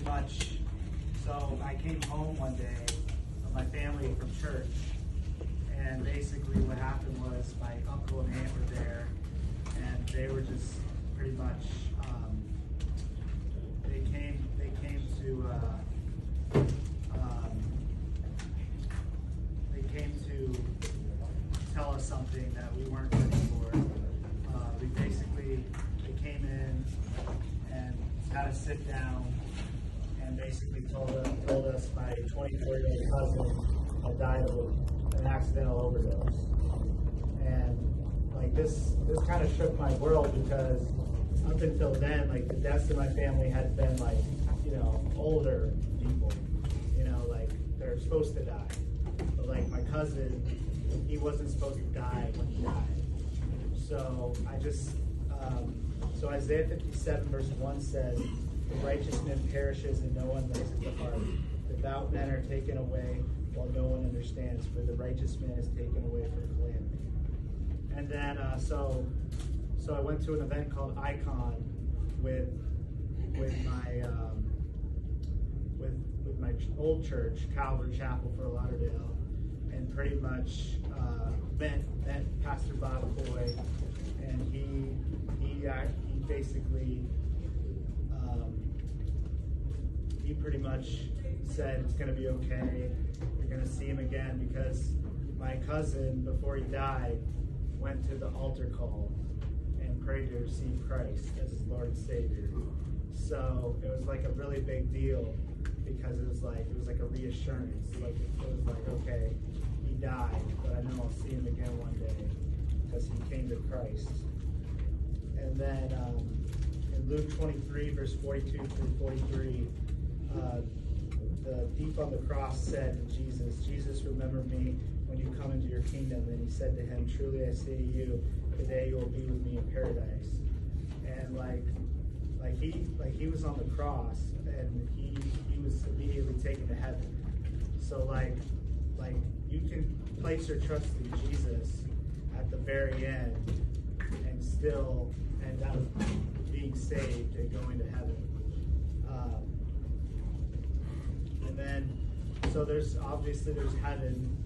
much, so I came home one day with my family from church, and basically what happened was my uncle and aunt were there, and they were just pretty much, they came to tell us something that we weren't ready for. They came in and had us sit down and basically told us my 24-year-old cousin had died of an accidental overdose. And like this kind of shook my world, because up until then, like the deaths in my family had been like, older people, like they're supposed to die. But like my cousin, he wasn't supposed to die when he died. So so Isaiah 57 verse 1 says, the righteous man perishes and no one lays it to heart. Devout men are taken away while no one understands, for the righteous man is taken away for calamity. And then, so I went to an event called Icon with my old church, Calvary Chapel, Fort Lauderdale, and pretty much met Pastor Bob Coy, and he basically he pretty much said it's going to be okay. You're going to see him again, because my cousin, before he died, went to the altar call and prayed to receive Christ as his Lord and Savior. So it was like a really big deal, because it was like a reassurance. Like it was like, okay, he died, but I know I'll see him again one day, because he came to Christ. And then in Luke 23, verse 42 through 43, the thief on the cross said to Jesus, "Jesus, remember me when you come into your kingdom." And he said to him, "Truly I say to you, today you will be with me in paradise." And he was on the cross, and he was immediately taken to heaven. So like you can place your trust in Jesus at the very end and still end up being saved and going to heaven. And then, so there's heaven,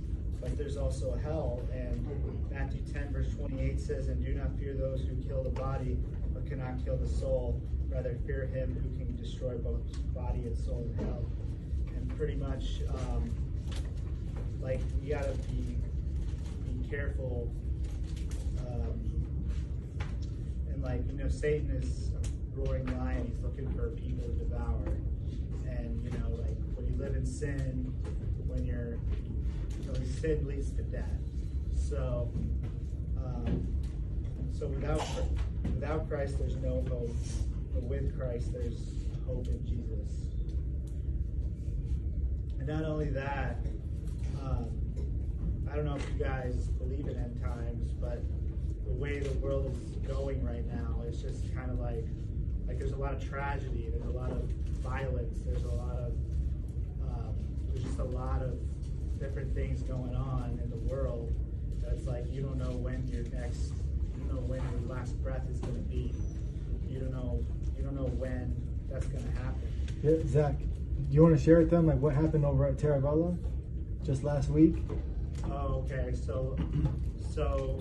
but there's also hell. And Matthew 10 verse 28 says, "And do not fear those who kill the body, but cannot kill the soul. Rather fear him who can destroy both body and soul in hell." And pretty much, we gotta be careful. And Satan is a roaring lion. He's looking for people to devour. And when you live in sin, sin leads to death. So without Christ, there's no hope. But with Christ, there's hope in Jesus. And not only that, I don't know if you guys believe in end times, but the way the world is going right now, it's just kind of like there's a lot of tragedy, there's a lot of violence, there's just a lot of different things going on in the world. That's like, you don't know when your last breath is going to be. You don't know when that's going to happen. Yeah, Zach, do you want to share with them what happened over at Terravella just last week? Oh, okay. So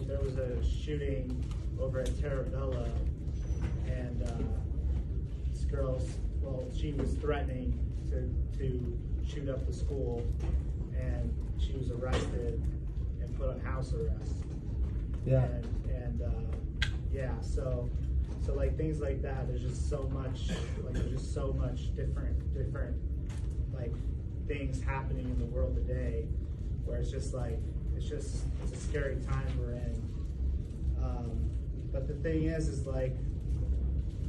there was a shooting over at Terravella, and this girl, she was threatening to shoot up the school, and she was arrested and put on house arrest. Yeah. So like things like that. There's just so much different like things happening in the world today, where it's a scary time we're in. But the thing is like,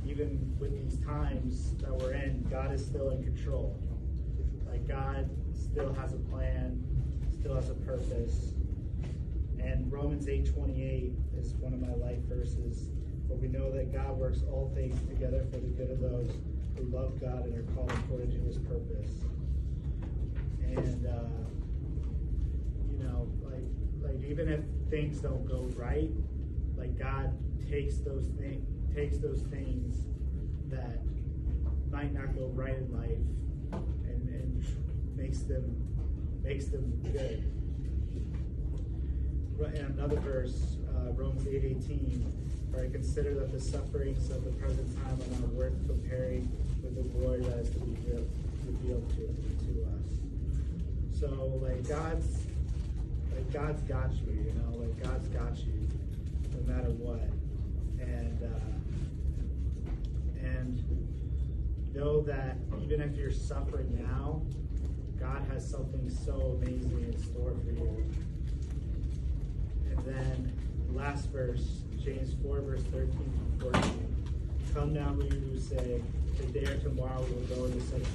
even with these times that we're in, God is still in control. Like God still has a plan, still has a purpose. And Romans 8:28 is one of my life verses. For we know that God works all things together for the good of those who love God and are called according to his purpose. And even if things don't go right, like God takes those things that might not go right in life, and makes them good. And another verse, Romans 8:18, where I consider that the sufferings of the present time are not worth comparing with the glory that is to be revealed to us. So God's got you, God's got you no matter what. And know that even if you're suffering now, God has something so amazing in store for you. And then last verse, James 4, verse 13 to 14. Come now, you who say, today or tomorrow we will go into such